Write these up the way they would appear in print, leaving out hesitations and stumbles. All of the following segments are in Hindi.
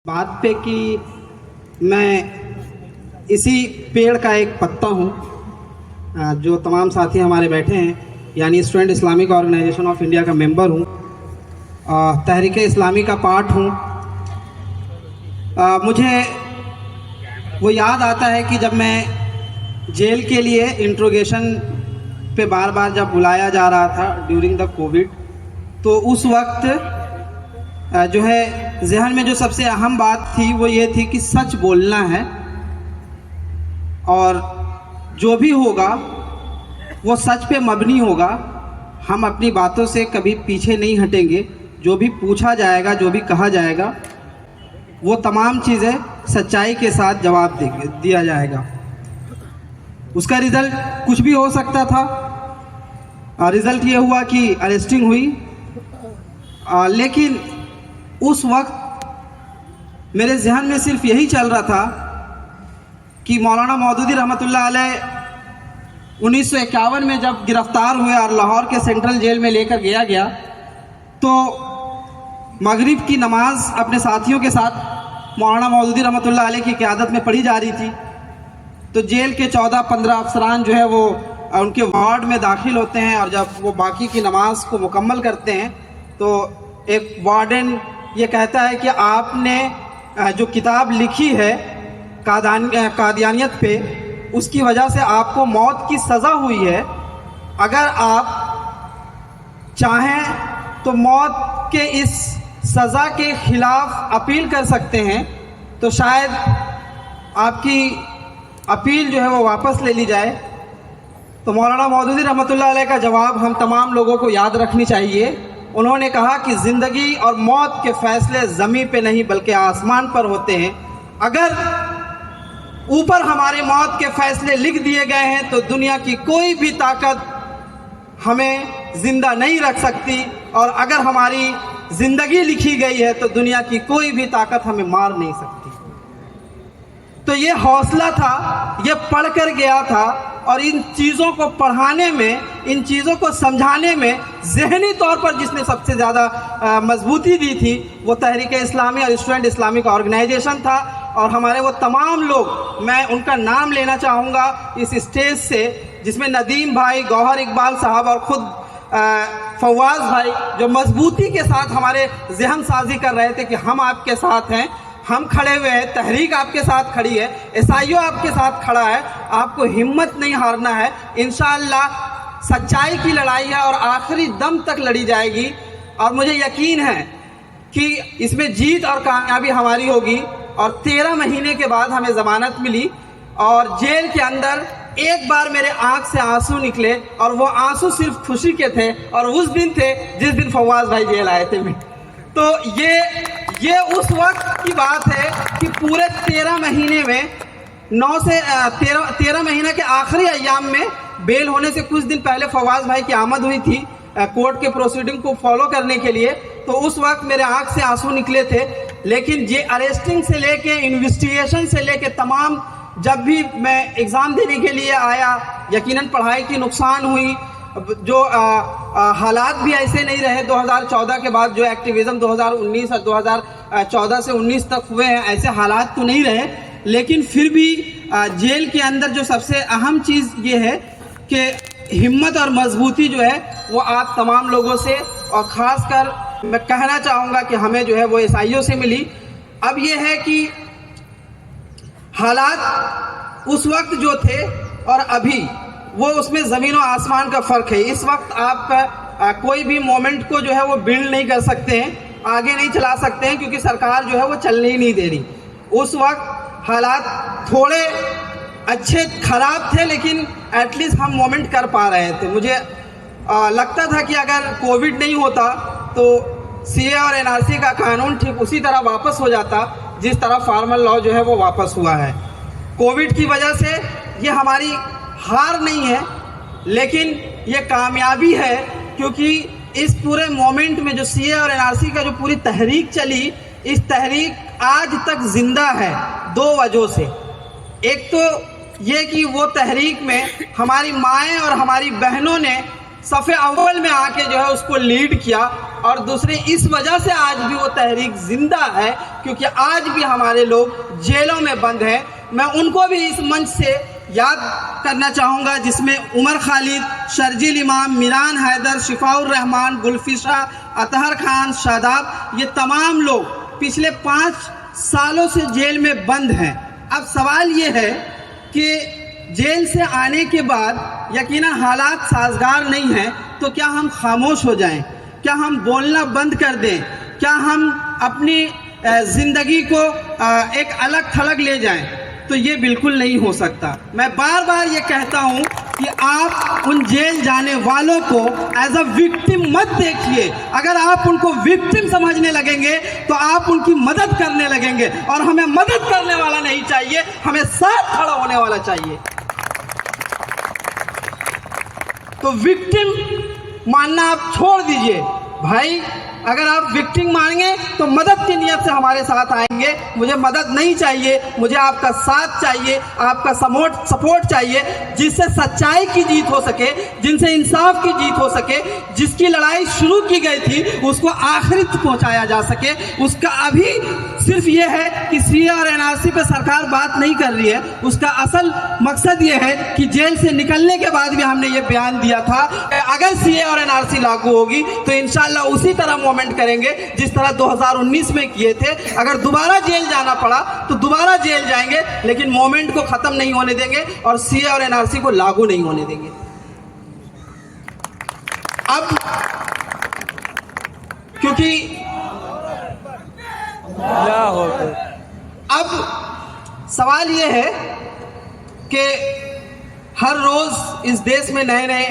बात पे कि मैं इसी पेड़ का एक पत्ता हूँ। जो तमाम साथी हमारे बैठे हैं, यानी Student Islamic Organisation of India का मेंबर हूँ, तहरीक इस्लामी का पार्ट हूँ। मुझे वो याद आता है कि जब मैं जेल के लिए इंट्रोगेशन पे बार बार जब बुलाया जा रहा था ड्यूरिंग द कोविड, तो उस वक्त जो है जहन में जो सबसे अहम बात थी वो ये थी कि सच बोलना है और जो भी होगा वो सच पे मबनी होगा। हम अपनी बातों से कभी पीछे नहीं हटेंगे। जो भी पूछा जाएगा, जो भी कहा जाएगा, वो तमाम चीज़ें सच्चाई के साथ जवाब दिया जाएगा। उसका रिज़ल्ट कुछ भी हो सकता था। रिज़ल्ट ये हुआ कि अरेस्टिंग हुई, लेकिन उस वक्त मेरे जहन में सिर्फ यही चल रहा था कि मौलाना मौदूदी रहमतुल्लाह अलैह 1951 में जब गिरफ़्तार हुए और लाहौर के सेंट्रल जेल में लेकर गया तो मगरिब की नमाज अपने साथियों के साथ मौलाना मौदूदी रहमतुल्लाह अलैह की क़यादत में पढ़ी जा रही थी। तो जेल के 14-15 अफसरान जो है वो उनके वार्ड में दाखिल होते हैं और जब वो बाकी की नमाज को मुकम्मल करते हैं तो एक वार्डन ये कहता है कि आपने जो किताब लिखी है कादियानियत पे, उसकी वजह से आपको मौत की सज़ा हुई है। अगर आप चाहें तो मौत के इस सज़ा के ख़िलाफ़ अपील कर सकते हैं, तो शायद आपकी अपील जो है वो वापस ले ली जाए। तो मौलाना मौदूदी रहमतुल्लाह अलैह का जवाब हम तमाम लोगों को याद रखनी चाहिए। उन्होंने कहा कि ज़िंदगी और मौत के फ़ैसले ज़मीन पे नहीं बल्कि आसमान पर होते हैं। अगर ऊपर हमारी मौत के फ़ैसले लिख दिए गए हैं तो दुनिया की कोई भी ताकत हमें ज़िंदा नहीं रख सकती, और अगर हमारी ज़िंदगी लिखी गई है तो दुनिया की कोई भी ताकत हमें मार नहीं सकती। तो ये हौसला था, ये पढ़ कर गया था, और इन चीज़ों को पढ़ाने में, इन चीज़ों को समझाने में ज़हनी तौर पर जिसने सबसे ज़्यादा मजबूती दी थी वो तहरीक इस्लामी और स्टूडेंट इस्लामिक ऑर्गेनाइजेशन था। और हमारे वो तमाम लोग, मैं उनका नाम लेना चाहूँगा इस स्टेज से, जिसमें नदीम भाई, गौहर इकबाल साहब और ख़ुद फवाज भाई, जो मजबूती के साथ हमारे जहन साजी कर रहे थे कि हम आपके साथ हैं, हम खड़े हुए हैं, तहरीक आपके साथ खड़ी है, एसआईओ आपके साथ खड़ा है, आपको हिम्मत नहीं हारना है। इंशाअल्लाह सच्चाई की लड़ाई है और आखिरी दम तक लड़ी जाएगी, और मुझे यकीन है कि इसमें जीत और कामयाबी हमारी होगी। और 13 महीने के बाद हमें ज़मानत मिली और जेल के अंदर एक बार मेरे आँख से आंसू निकले, और वो आंसू सिर्फ खुशी के थे, और उस दिन थे जिस दिन फवाज भाई जेल आए थे। तो ये उस वक्त की बात है कि पूरे 13 महीने में 9 से 13 महीने के आखिरी अय्याम में बेल होने से कुछ दिन पहले फवाज भाई की आमद हुई थी कोर्ट के प्रोसीडिंग को फॉलो करने के लिए। तो उस वक्त मेरे आँख से आंसू निकले थे। लेकिन ये अरेस्टिंग से लेके, इन्वेस्टिगेशन से लेके, तमाम जब भी मैं एग्ज़ाम देने के लिए आया, यकीनन पढ़ाई की नुकसान हुई। जो हालात भी ऐसे नहीं रहे 2014 के बाद, जो एक्टिविज़म 2019 और 2014 से 19 तक हुए हैं, ऐसे हालात तो नहीं रहे। लेकिन फिर भी जेल के अंदर जो सबसे अहम चीज़ ये है कि हिम्मत और मजबूती जो है वो आप तमाम लोगों से, और ख़ासकर मैं कहना चाहूँगा कि हमें जो है वो एसआईओ से मिली। अब ये है कि हालात उस वक्त जो थे और अभी, वो उसमें ज़मीन और आसमान का फ़र्क है। इस वक्त आप कोई भी मोमेंट को जो है वो बिल्ड नहीं कर सकते हैं, आगे नहीं चला सकते हैं, क्योंकि सरकार जो है वो चलने ही नहीं दे रही। उस वक्त हालात थोड़े अच्छे ख़राब थे, लेकिन एटलीस्ट हम मोमेंट कर पा रहे थे। मुझे लगता था कि अगर कोविड नहीं होता तो सीए और एनआरसी का कानून ठीक उसी तरह वापस हो जाता जिस तरह फार्मल लॉ जो है वो वापस हुआ है। कोविड की वजह से ये हमारी हार नहीं है, लेकिन ये कामयाबी है, क्योंकि इस पूरे मोमेंट में जो सीए और एनआरसी का जो पूरी तहरीक चली, इस तहरीक आज तक ज़िंदा है 2 वजहों से। एक तो ये कि वो तहरीक में हमारी माएँ और हमारी बहनों ने सफ़े अव्वल में आके जो है उसको लीड किया, और दूसरे इस वजह से आज भी वो तहरीक ज़िंदा है क्योंकि आज भी हमारे लोग जेलों में बंद हैं। मैं उनको भी इस मंच से याद करना चाहूँगा जिसमें उमर खालिद, शर्जील इमाम, मीरान हैदर, शिफाउर रहमान, गुलफिशा, अतहर खान, शादाब, ये तमाम लोग पिछले 5 सालों से जेल में बंद हैं। अब सवाल ये है कि जेल से आने के बाद यकीनन हालात साजगार नहीं हैं, तो क्या हम खामोश हो जाएं? क्या हम बोलना बंद कर दें? क्या हम अपनी ज़िंदगी को एक अलग थलग ले जाएं? तो ये बिल्कुल नहीं हो सकता। मैं बार बार ये कहता हूँ कि आप उन जेल जाने वालों को एज अ विक्टिम मत देखिए। अगर आप उनको विक्टिम समझने लगेंगे तो आप उनकी मदद करने लगेंगे, और हमें मदद करने वाला नहीं चाहिए, हमें साथ खड़ा होने वाला चाहिए। तो विक्टिम मानना आप छोड़ दीजिए भाई। अगर आप विक्टिम मानेंगे तो मदद की नियत से हमारे साथ आएंगे। मुझे मदद नहीं चाहिए, मुझे आपका साथ चाहिए, आपका सपोर्ट चाहिए, जिससे सच्चाई की जीत हो सके, जिनसे इंसाफ की जीत हो सके, जिसकी लड़ाई शुरू की गई थी उसको आखिर तक पहुंचाया जा सके। उसका अभी सिर्फ ये है कि सीए और एनआरसी पे सरकार बात नहीं कर रही है। उसका असल मकसद ये है कि जेल से निकलने के बाद भी हमने ये बयान दिया था अगर सीए और एनआरसी लागू होगी तो इंशाल्लाह उसी तरह मूवमेंट करेंगे जिस तरह 2019 में किए थे। अगर दोबारा जेल जाना पड़ा तो दोबारा जेल जाएंगे, लेकिन मूवमेंट को खत्म नहीं होने देंगे और सीए और एनआरसी को लागू नहीं होने देंगे। अब क्योंकि अब सवाल यह है कि हर रोज इस देश में नए नए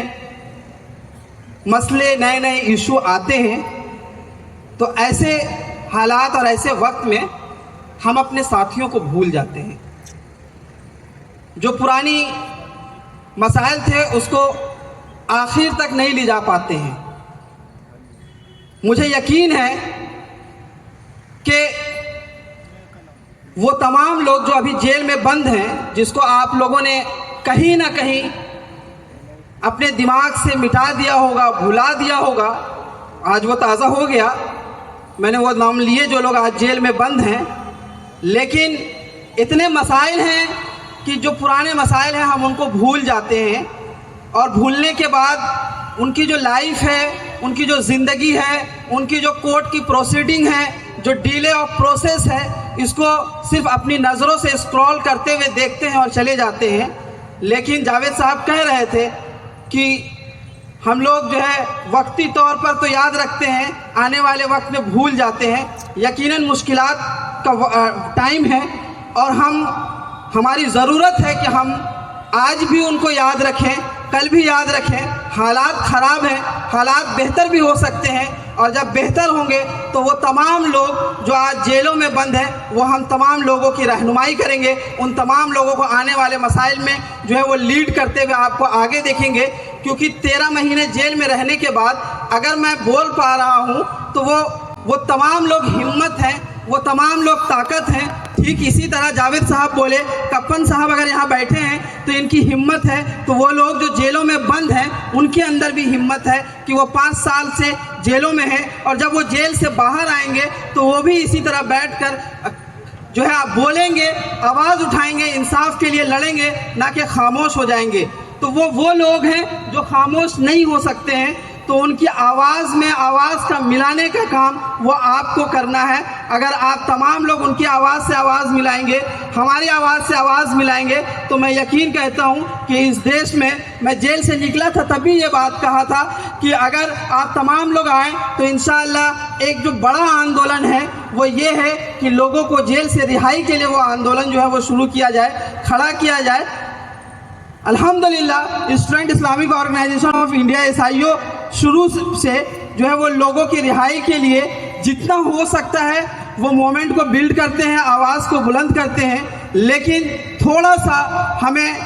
मसले, नए नए इशू आते हैं, तो ऐसे हालात और ऐसे वक्त में हम अपने साथियों को भूल जाते हैं। जो पुरानी मसाइल थे उसको आखिर तक नहीं ले जा पाते हैं। मुझे यकीन है कि वो तमाम लोग जो अभी जेल में बंद हैं, जिसको आप लोगों ने कहीं ना कहीं अपने दिमाग से मिटा दिया होगा, भुला दिया होगा, आज वो ताज़ा हो गया। मैंने वो नाम लिए जो लोग आज जेल में बंद हैं, लेकिन इतने मसाइल हैं कि जो पुराने मसाइल हैं हम उनको भूल जाते हैं, और भूलने के बाद उनकी जो लाइफ है, उनकी जो ज़िंदगी है, उनकी जो कोर्ट की प्रोसीडिंग है, जो डिले ऑफ प्रोसेस है, इसको सिर्फ अपनी नज़रों से स्क्रॉल करते हुए देखते हैं और चले जाते हैं। लेकिन जावेद साहब कह रहे थे कि हम लोग जो है वक्ती तौर पर तो याद रखते हैं, आने वाले वक्त में भूल जाते हैं। यकीनन मुश्किलात का टाइम है और हमारी ज़रूरत है कि हम आज भी उनको याद रखें, कल भी याद रखें। हालात ख़राब हैं, हालात बेहतर भी हो सकते हैं, और जब बेहतर होंगे तो वो तमाम लोग जो आज जेलों में बंद हैं वो हम तमाम लोगों की रहनुमाई करेंगे। उन तमाम लोगों को आने वाले मसाइल में जो है वो लीड करते हुए आपको आगे देखेंगे। क्योंकि 13 महीने जेल में रहने के बाद अगर मैं बोल पा रहा हूँ तो वो तमाम लोग हिम्मत हैं, वो तमाम लोग ताकत हैं। ठीक इसी तरह जावेद साहब बोले, कप्पन साहब अगर यहाँ बैठे हैं तो इनकी हिम्मत है, तो वो लोग जो जेलों में बंद हैं उनके अंदर भी हिम्मत है कि वो 5 साल से जेलों में हैं, और जब वो जेल से बाहर आएंगे तो वो भी इसी तरह बैठकर जो है आप बोलेंगे, आवाज़ उठाएंगे, इंसाफ के लिए लड़ेंगे, ना कि खामोश हो जाएंगे। तो वो लोग हैं जो खामोश नहीं हो सकते हैं, तो उनकी आवाज़ में आवाज़ का मिलाने का काम वो आपको करना है। अगर आप तमाम लोग उनकी आवाज़ से आवाज़ मिलाएंगे, हमारी आवाज़ से आवाज़ मिलाएंगे, तो मैं यकीन कहता हूँ कि इस देश में, मैं जेल से निकला था तभी ये बात कहा था कि अगर आप तमाम लोग आएँ तो इंशाअल्लाह एक जो बड़ा आंदोलन है वो ये है कि लोगों को जेल से रिहाई के लिए वो आंदोलन जो है वो शुरू किया जाए, खड़ा किया जाए। अल्हम्दुलिल्लाह Student Islamic Organisation of India SIO शुरू से जो है वो लोगों की रिहाई के लिए जितना हो सकता है वो मोमेंट को बिल्ड करते हैं, आवाज़ को बुलंद करते हैं। लेकिन थोड़ा सा हमें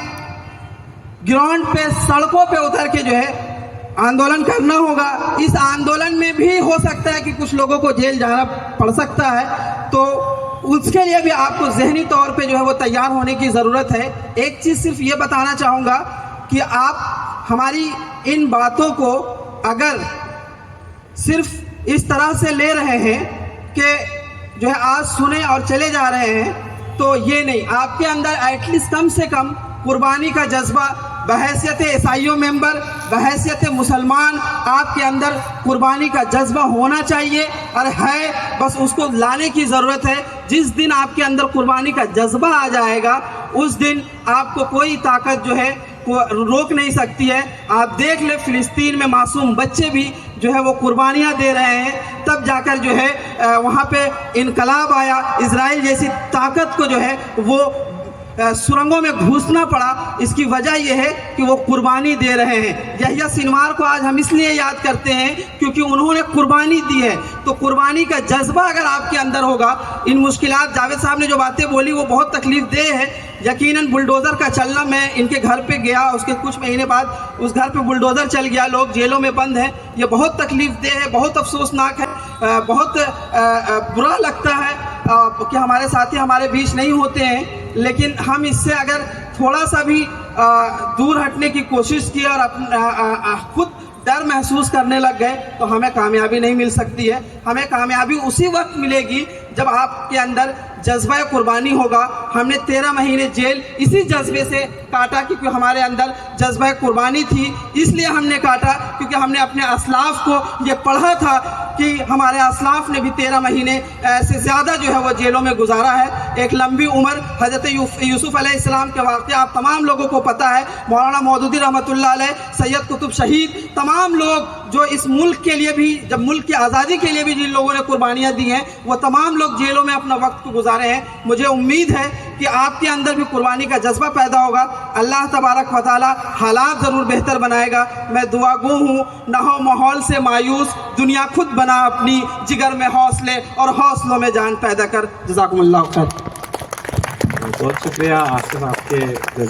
ग्राउंड पे, सड़कों पे उतर के जो है आंदोलन करना होगा। इस आंदोलन में भी हो सकता है कि कुछ लोगों को जेल जाना पड़ सकता है, तो उसके लिए भी आपको ज़हनी तौर पे जो है वो तैयार होने की ज़रूरत है। एक चीज़ सिर्फ ये बताना चाहूँगा कि आप हमारी इन बातों को अगर सिर्फ इस तरह से ले रहे हैं कि जो है आज सुने और चले जा रहे हैं, तो ये नहीं, आपके अंदर एटलीस्ट कम से कम कुर्बानी का जज्बा बहैसियत ईसाइयों मेंबर, बहैसियत मुसलमान आपके अंदर कुर्बानी का जज्बा होना चाहिए और है, बस उसको लाने की ज़रूरत है। जिस दिन आपके अंदर कुर्बानी का जज्बा आ जाएगा उस दिन आपको कोई ताकत जो है वो रोक नहीं सकती है। आप देख ले फ़िलिस्तीन में मासूम बच्चे भी जो है वो कुर्बानियाँ दे रहे हैं, तब जाकर जो है वहाँ पे इनकलाब आया, इजराइल जैसी ताकत को जो है वो सुरंगों में घुसना पड़ा। इसकी वजह यह है कि वो कुर्बानी दे रहे हैं। यहिया सिनवार को आज हम इसलिए याद करते हैं क्योंकि उन्होंने कुर्बानी दी है। तो कुर्बानी का जज्बा अगर आपके अंदर होगा, इन मुश्किलात, जावेद साहब ने जो बातें बोली वो बहुत तकलीफ देह है। यकीनन बुलडोज़र का चलना, मैं इनके घर पे गया, उसके कुछ महीने बाद उस घर पे बुलडोज़र चल गया, लोग जेलों में बंद हैं, ये बहुत तकलीफ देह है, बहुत अफसोसनाक है, बहुत बुरा लगता है कि हमारे साथी हमारे बीच नहीं होते हैं। लेकिन हम इससे अगर थोड़ा सा भी दूर हटने की कोशिश की और खुद डर महसूस करने लग गए तो हमें कामयाबी नहीं मिल सकती है। हमें कामयाबी उसी वक्त मिलेगी जब आपके अंदर जज्बा कुर्बानी होगा। हमने 13 महीने जेल इसी जज्बे से काटा क्योंकि हमारे अंदर जज्बा कुर्बानी थी, इसलिए हमने काटा क्योंकि हमने अपने अस्लाफ को ये पढ़ा था कि हमारे अस्लाफ ने भी 13 महीने से ज़्यादा जो है वो जेलों में गुजारा है। एक लंबी उम्र, हज़रत यूसुफ अलैहिस्सलाम के वाक़या आप तमाम लोगों को पता है, मौलाना मौदूदी रहमतुल्लाह अलैह, सैयद कुतुब शहीद, तमाम लोग जो इस मुल्क के लिए भी, जब मुल्क की आज़ादी के लिए भी जिन लोगों ने कुर्बानियाँ दी हैं, वो तमाम लोग जेलों में अपना वक्त गुजारे हैं। मुझे उम्मीद है कि आपके अंदर भी कुर्बानी का जज्बा पैदा होगा। अल्लाह तबारक व तआला हालात ज़रूर बेहतर बनाएगा। मैं दुआगो हूँ, ना हो माहौल से मायूस, दुनिया खुद बना अपनी, जिगर में हौसले और हौसलों में जान पैदा कर। जज़ाकुमुल्लाह खैर। बहुत शुक्रिया आसिफ, आपके